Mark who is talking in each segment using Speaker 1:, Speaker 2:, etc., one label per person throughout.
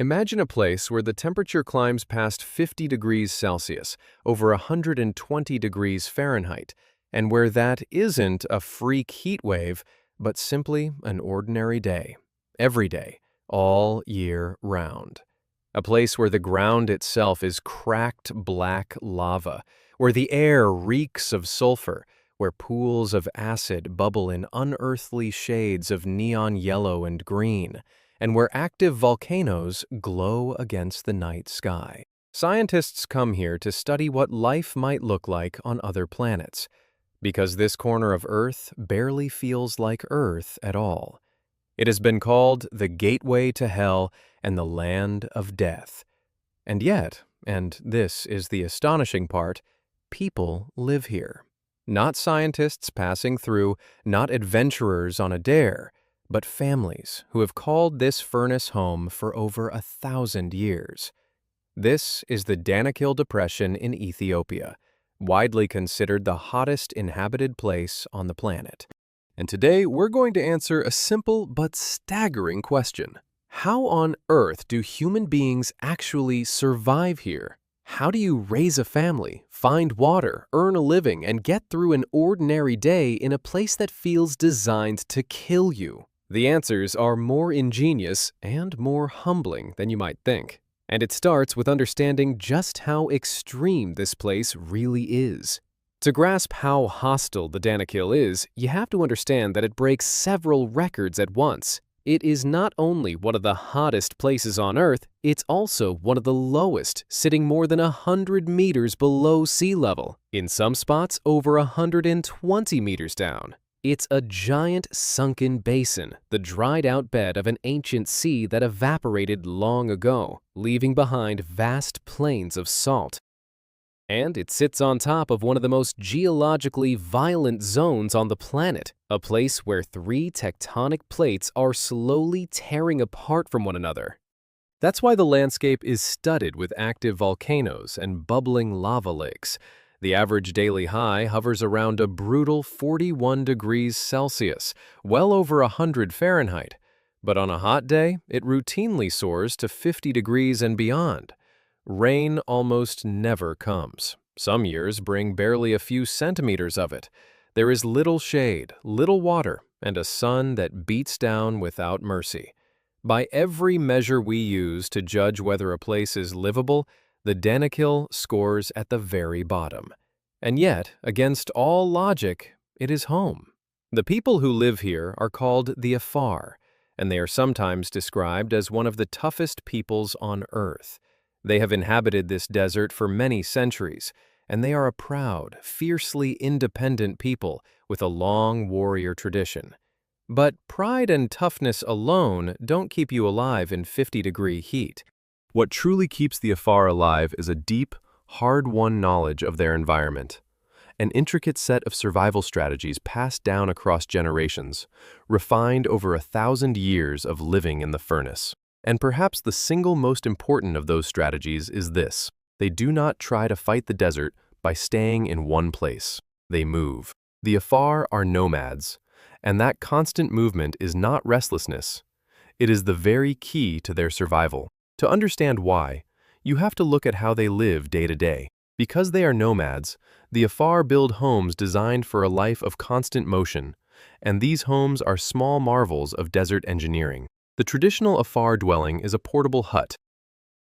Speaker 1: Imagine a place where the temperature climbs past 50 degrees Celsius, over 120 degrees Fahrenheit, and where that isn't a freak heat wave, but simply an ordinary day, every day, all year round. A place where the ground itself is cracked black lava, where the air reeks of sulfur, where pools of acid bubble in unearthly shades of neon yellow and green, and where active volcanoes glow against the night sky. Scientists come here to study what life might look like on other planets, because this corner of Earth barely feels like Earth at all. It has been called the gateway to hell and the land of death. And yet, and this is the astonishing part, people live here. Not scientists passing through, not adventurers on a dare, but families who have called this furnace home for over 1,000 years. This is the Danakil Depression in Ethiopia, widely considered the hottest inhabited place on the planet. And today we're going to answer a simple but staggering question. How on earth do human beings actually survive here? How do you raise a family, find water, earn a living, and get through an ordinary day in a place that feels designed to kill you? The answers are more ingenious and more humbling than you might think. And it starts with understanding just how extreme this place really is. To grasp how hostile the Danakil is, you have to understand that it breaks several records at once. It is not only one of the hottest places on Earth, it's also one of the lowest, sitting more than 100 meters below sea level, in some spots over 120 meters down. It's a giant sunken basin, the dried-out bed of an ancient sea that evaporated long ago, leaving behind vast plains of salt. And it sits on top of one of the most geologically violent zones on the planet, a place where 3 tectonic plates are slowly tearing apart from one another. That's why the landscape is studded with active volcanoes and bubbling lava lakes. The average daily high hovers around a brutal 41 degrees Celsius, well over 100 Fahrenheit. But on a hot day, it routinely soars to 50 degrees and beyond. Rain almost never comes. Some years bring barely a few centimeters of it. There is little shade, little water, and a sun that beats down without mercy. By every measure we use to judge whether a place is livable, the Danakil scores at the very bottom. And yet, against all logic, it is home. The people who live here are called the Afar, and they are sometimes described as one of the toughest peoples on Earth. They have inhabited this desert for many centuries, and they are a proud, fiercely independent people with a long warrior tradition. But pride and toughness alone don't keep you alive in 50-degree heat. What truly keeps the Afar alive is a deep, hard-won knowledge of their environment, an intricate set of survival strategies passed down across generations, refined over 1,000 years of living in the furnace. And perhaps the single most important of those strategies is this: they do not try to fight the desert by staying in one place. They move. The Afar are nomads, and that constant movement is not restlessness. It is the very key to their survival. To understand why, you have to look at how they live day to day. Because they are nomads, the Afar build homes designed for a life of constant motion, and these homes are small marvels of desert engineering. The traditional Afar dwelling is a portable hut,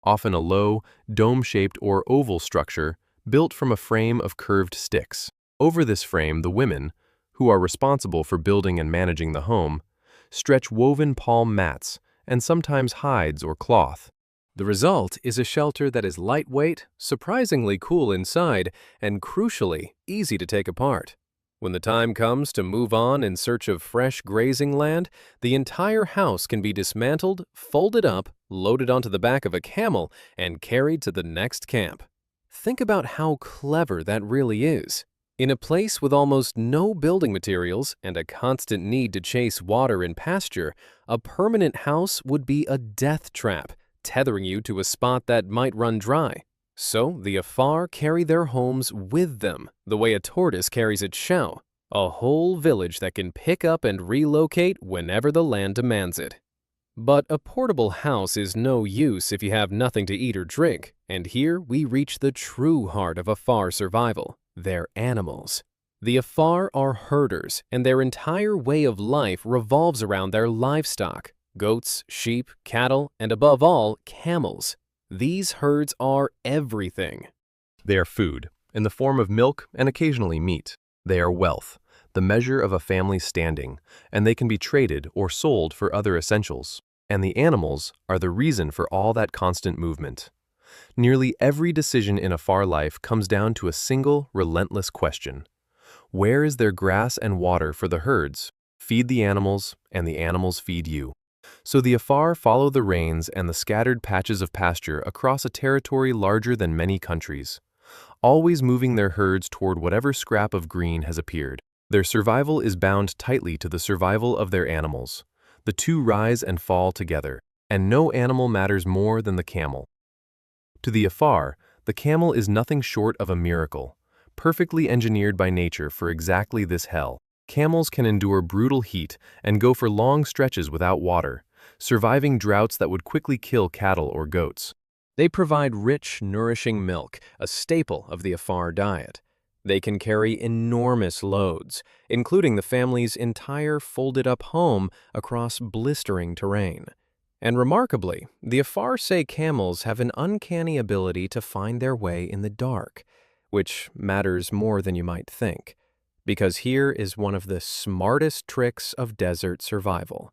Speaker 1: often a low, dome-shaped or oval structure built from a frame of curved sticks. Over this frame, the women, who are responsible for building and managing the home, stretch woven palm mats and sometimes hides or cloth. The result is a shelter that is lightweight, surprisingly cool inside, and crucially, easy to take apart. When the time comes to move on in search of fresh grazing land, the entire house can be dismantled, folded up, loaded onto the back of a camel, and carried to the next camp. Think about how clever that really is. In a place with almost no building materials and a constant need to chase water and pasture, a permanent house would be a death trap, tethering you to a spot that might run dry. So the Afar carry their homes with them, the way a tortoise carries its shell, a whole village that can pick up and relocate whenever the land demands it. But a portable house is no use if you have nothing to eat or drink, and here we reach the true heart of Afar survival, their animals. The Afar are herders, and their entire way of life revolves around their livestock: goats, sheep, cattle, and above all, camels. These herds are everything. They are food, in the form of milk and occasionally meat. They are wealth, the measure of a family's standing, and they can be traded or sold for other essentials. And the animals are the reason for all that constant movement. Nearly every decision in Afar life comes down to a single, relentless question. Where is there grass and water for the herds? Feed the animals, and the animals feed you. So the Afar follow the rains and the scattered patches of pasture across a territory larger than many countries, always moving their herds toward whatever scrap of green has appeared. Their survival is bound tightly to the survival of their animals. The two rise and fall together, and no animal matters more than the camel. To the Afar, the camel is nothing short of a miracle, perfectly engineered by nature for exactly this hell. Camels can endure brutal heat and go for long stretches without water, surviving droughts that would quickly kill cattle or goats. They provide rich, nourishing milk, a staple of the Afar diet. They can carry enormous loads, including the family's entire folded-up home across blistering terrain. And remarkably, the Afar say camels have an uncanny ability to find their way in the dark, which matters more than you might think, because here is one of the smartest tricks of desert survival.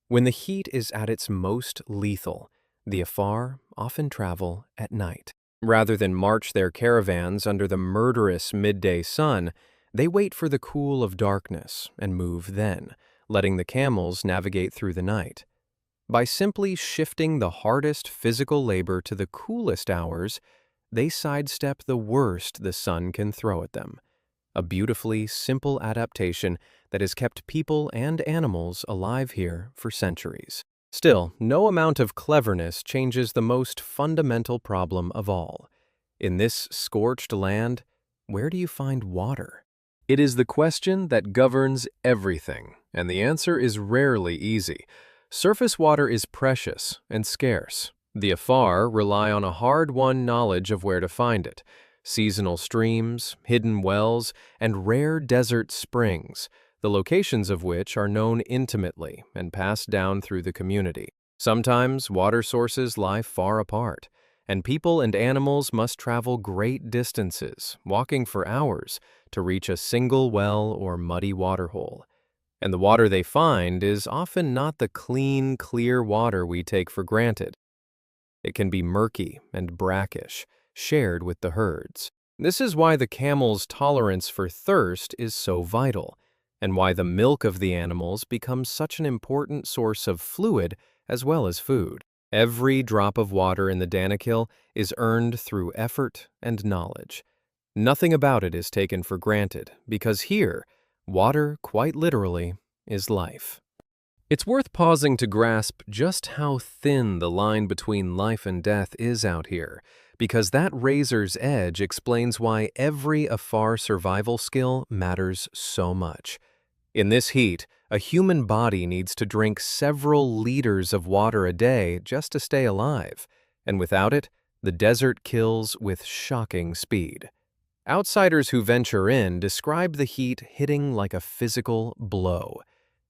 Speaker 1: When the heat is at its most lethal, the Afar often travel at night. Rather than march their caravans under the murderous midday sun, they wait for the cool of darkness and move then, letting the camels navigate through the night. By simply shifting the hardest physical labor to the coolest hours, they sidestep the worst the sun can throw at them. A beautifully simple adaptation that has kept people and animals alive here for centuries. Still, no amount of cleverness changes the most fundamental problem of all. In this scorched land, where do you find water? It is the question that governs everything, and the answer is rarely easy. Surface water is precious and scarce. The Afar rely on a hard-won knowledge of where to find it: seasonal streams, hidden wells, and rare desert springs, the locations of which are known intimately and passed down through the community. Sometimes water sources lie far apart, and people and animals must travel great distances, walking for hours, to reach a single well or muddy waterhole. And the water they find is often not the clean, clear water we take for granted. It can be murky and brackish, shared with the herds. This is why the camel's tolerance for thirst is so vital, and why the milk of the animals becomes such an important source of fluid as well as food. Every drop of water in the Danakil is earned through effort and knowledge. Nothing about it is taken for granted, because here, water, quite literally, is life. It's worth pausing to grasp just how thin the line between life and death is out here, because that razor's edge explains why every Afar survival skill matters so much. In this heat, a human body needs to drink several liters of water a day just to stay alive, and without it, the desert kills with shocking speed. Outsiders who venture in describe the heat hitting like a physical blow.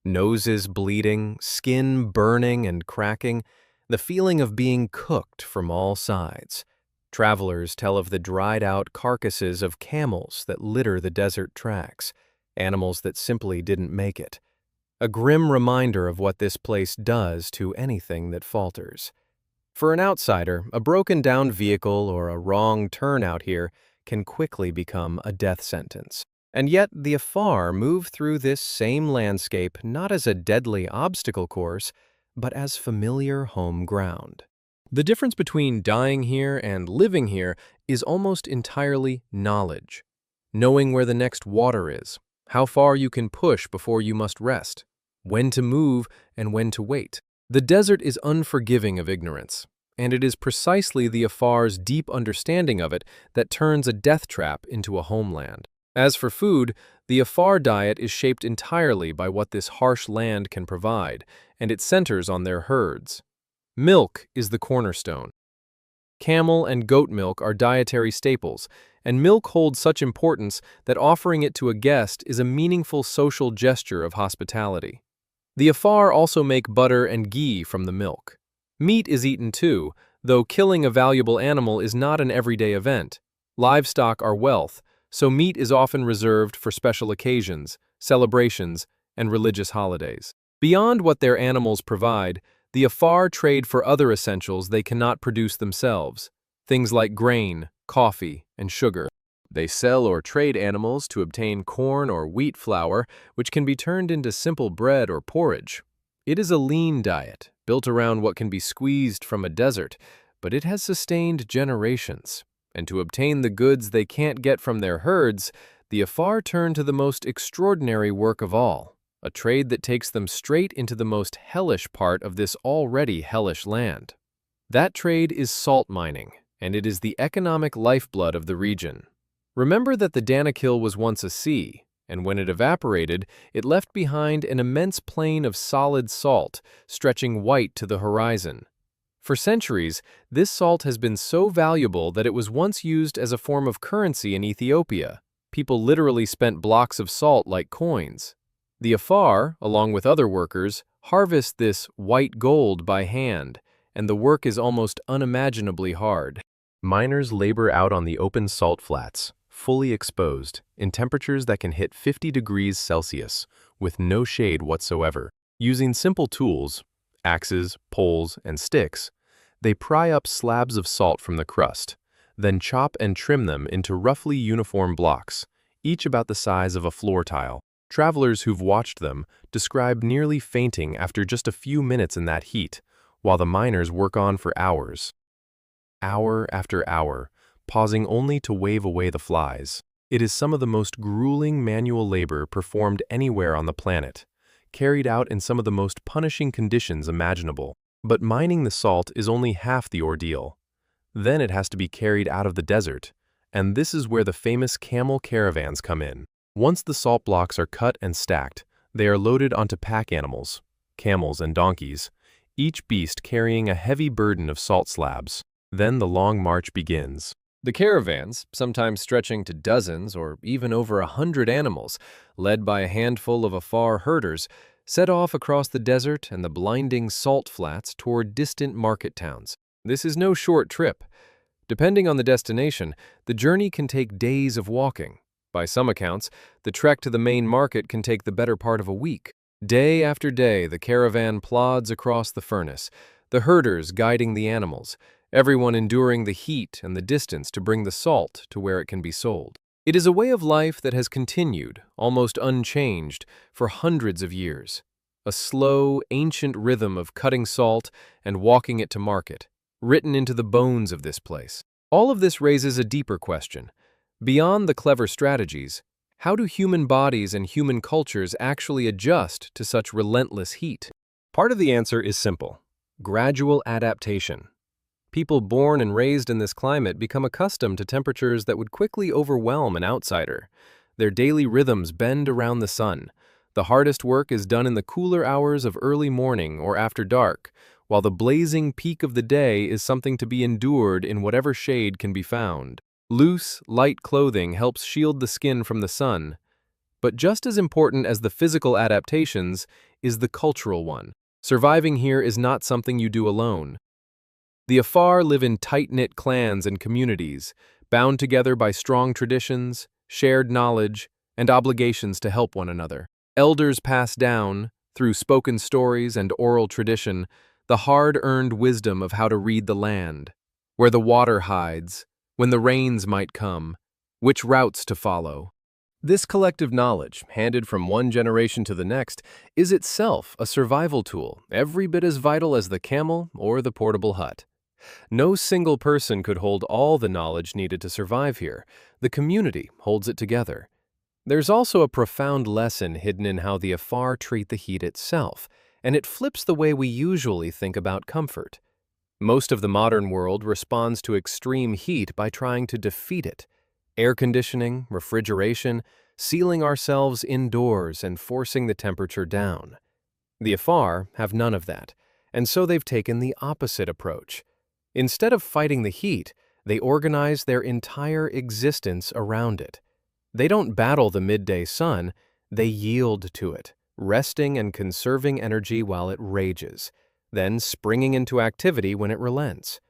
Speaker 1: Noses bleeding, skin burning and cracking, the feeling of being cooked from all sides. Travelers tell of the dried-out carcasses of camels that litter the desert tracks, animals that simply didn't make it. A grim reminder of what this place does to anything that falters. For an outsider, a broken-down vehicle or a wrong turn out here can quickly become a death sentence. And yet, the Afar move through this same landscape not as a deadly obstacle course, but as familiar home ground. The difference between dying here and living here is almost entirely knowledge. Knowing where the next water is, how far you can push before you must rest, when to move and when to wait. The desert is unforgiving of ignorance, and it is precisely the Afar's deep understanding of it that turns a death trap into a homeland. As for food, the Afar diet is shaped entirely by what this harsh land can provide, and it centers on their herds. Milk is the cornerstone. Camel and goat milk are dietary staples, and milk holds such importance that offering it to a guest is a meaningful social gesture of hospitality. The Afar also make butter and ghee from the milk. Meat is eaten too, though killing a valuable animal is not an everyday event. Livestock are wealth, so meat is often reserved for special occasions, celebrations, and religious holidays. Beyond what their animals provide, the Afar trade for other essentials they cannot produce themselves, things like grain, coffee, and sugar. They sell or trade animals to obtain corn or wheat flour, which can be turned into simple bread or porridge. It is a lean diet, built around what can be squeezed from a desert, but it has sustained generations. And to obtain the goods they can't get from their herds, the Afar turn to the most extraordinary work of all, a trade that takes them straight into the most hellish part of this already hellish land. That trade is salt mining, and it is the economic lifeblood of the region. Remember that the Danakil was once a sea, and when it evaporated, it left behind an immense plain of solid salt, stretching white to the horizon. For centuries, this salt has been so valuable that it was once used as a form of currency in Ethiopia. People literally spent blocks of salt like coins. The Afar, along with other workers, harvest this white gold by hand, and the work is almost unimaginably hard. Miners labor out on the open salt flats, fully exposed, in temperatures that can hit 50 degrees Celsius, with no shade whatsoever. Using simple tools, axes, poles, and sticks, they pry up slabs of salt from the crust, then chop and trim them into roughly uniform blocks, each about the size of a floor tile. Travelers who've watched them describe nearly fainting after just a few minutes in that heat, while the miners work on for hours. Hour after hour, pausing only to wave away the flies. It is some of the most grueling manual labor performed anywhere on the planet, carried out in some of the most punishing conditions imaginable. But mining the salt is only half the ordeal. Then it has to be carried out of the desert, and this is where the famous camel caravans come in. Once the salt blocks are cut and stacked, they are loaded onto pack animals, camels and donkeys, each beast carrying a heavy burden of salt slabs. Then the long march begins. The caravans, sometimes stretching to dozens or even over 100 animals, led by a handful of Afar herders, set off across the desert and the blinding salt flats toward distant market towns. This is no short trip. Depending on the destination, the journey can take days of walking. By some accounts, the trek to the main market can take the better part of a week. Day after day, the caravan plods across the furnace, the herders guiding the animals, everyone enduring the heat and the distance to bring the salt to where it can be sold. It is a way of life that has continued, almost unchanged, for hundreds of years. A slow, ancient rhythm of cutting salt and walking it to market, written into the bones of this place. All of this raises a deeper question. Beyond the clever strategies, how do human bodies and human cultures actually adjust to such relentless heat? Part of the answer is simple: gradual adaptation. People born and raised in this climate become accustomed to temperatures that would quickly overwhelm an outsider. Their daily rhythms bend around the sun. The hardest work is done in the cooler hours of early morning or after dark, while the blazing peak of the day is something to be endured in whatever shade can be found. Loose, light clothing helps shield the skin from the sun. But just as important as the physical adaptations is the cultural one. Surviving here is not something you do alone. The Afar live in tight-knit clans and communities, bound together by strong traditions, shared knowledge, and obligations to help one another. Elders pass down, through spoken stories and oral tradition, the hard-earned wisdom of how to read the land, where the water hides, when the rains might come, which routes to follow. This collective knowledge, handed from one generation to the next, is itself a survival tool, every bit as vital as the camel or the portable hut. No single person could hold all the knowledge needed to survive here. The community holds it together. There's also a profound lesson hidden in how the Afar treat the heat itself, and it flips the way we usually think about comfort. Most of the modern world responds to extreme heat by trying to defeat it. Air conditioning, refrigeration, sealing ourselves indoors and forcing the temperature down. The Afar have none of that, and so they've taken the opposite approach. Instead of fighting the heat, they organize their entire existence around it. They don't battle the midday sun, they yield to it, resting and conserving energy while it rages, then springing into activity when it relents.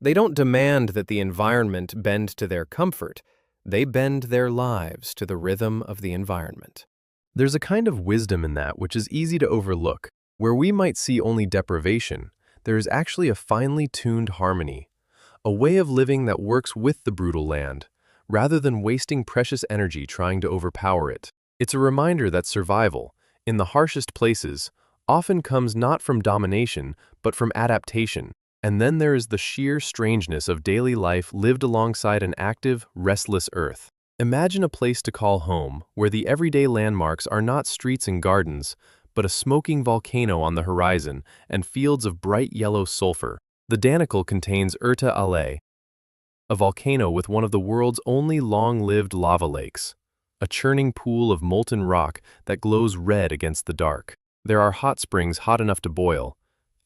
Speaker 1: They don't demand that the environment bend to their comfort, they bend their lives to the rhythm of the environment. There's a kind of wisdom in that which is easy to overlook. Where we might see only deprivation, there is actually a finely tuned harmony, a way of living that works with the brutal land, rather than wasting precious energy trying to overpower it. It's a reminder that survival, in the harshest places, often comes not from domination, but from adaptation. And then there is the sheer strangeness of daily life lived alongside an active, restless earth. Imagine a place to call home, where the everyday landmarks are not streets and gardens, but a smoking volcano on the horizon and fields of bright yellow sulfur. The Danakil contains Erta Ale, a volcano with one of the world's only long-lived lava lakes, a churning pool of molten rock that glows red against the dark. There are hot springs hot enough to boil,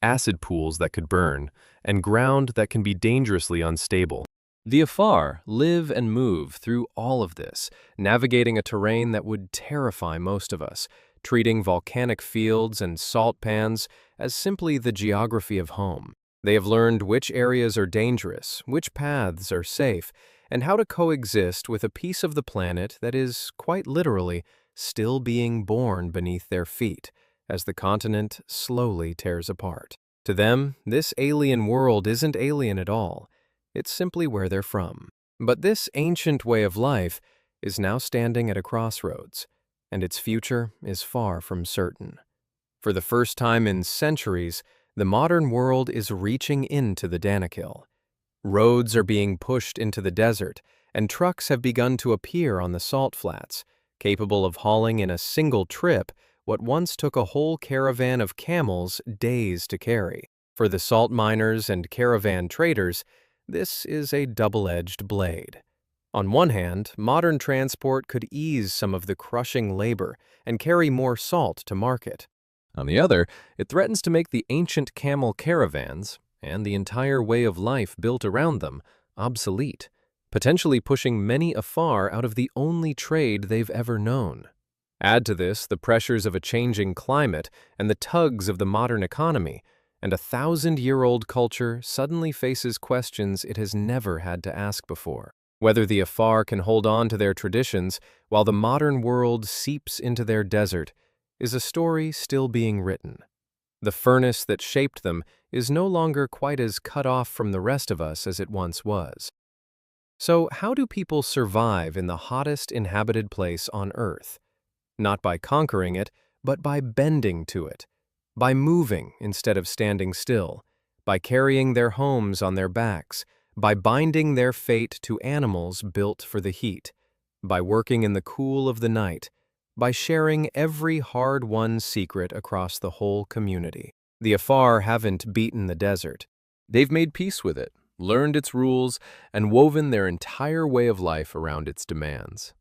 Speaker 1: acid pools that could burn, and ground that can be dangerously unstable. The Afar live and move through all of this, navigating a terrain that would terrify most of us, treating volcanic fields and salt pans as simply the geography of home. They have learned which areas are dangerous, which paths are safe, and how to coexist with a piece of the planet that is, quite literally, still being born beneath their feet, as the continent slowly tears apart. To them, this alien world isn't alien at all. It's simply where they're from. But this ancient way of life is now standing at a crossroads, and its future is far from certain. For the first time in centuries, the modern world is reaching into the Danakil. Roads are being pushed into the desert, and trucks have begun to appear on the salt flats, capable of hauling in a single trip what once took a whole caravan of camels days to carry. For the salt miners and caravan traders, this is a double-edged blade. On one hand, modern transport could ease some of the crushing labor and carry more salt to market. On the other, it threatens to make the ancient camel caravans, and the entire way of life built around them, obsolete, potentially pushing many afar out of the only trade they've ever known. Add to this the pressures of a changing climate and the tugs of the modern economy, and a 1,000-year-old culture suddenly faces questions it has never had to ask before. Whether the Afar can hold on to their traditions while the modern world seeps into their desert is a story still being written. The furnace that shaped them is no longer quite as cut off from the rest of us as it once was. So how do people survive in the hottest inhabited place on Earth? Not by conquering it, but by bending to it, by moving instead of standing still, by carrying their homes on their backs, by binding their fate to animals built for the heat, by working in the cool of the night, by sharing every hard-won secret across the whole community. The Afar haven't beaten the desert. They've made peace with it, learned its rules, and woven their entire way of life around its demands.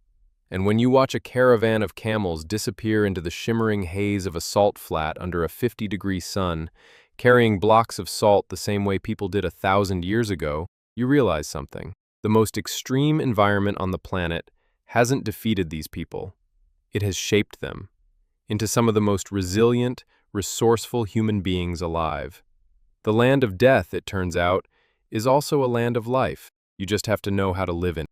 Speaker 1: And when you watch a caravan of camels disappear into the shimmering haze of a salt flat under a 50-degree sun, carrying blocks of salt the same way people did 1,000 years ago, you realize something. The most extreme environment on the planet hasn't defeated these people. It has shaped them into some of the most resilient, resourceful human beings alive. The land of death, it turns out, is also a land of life. You just have to know how to live in it.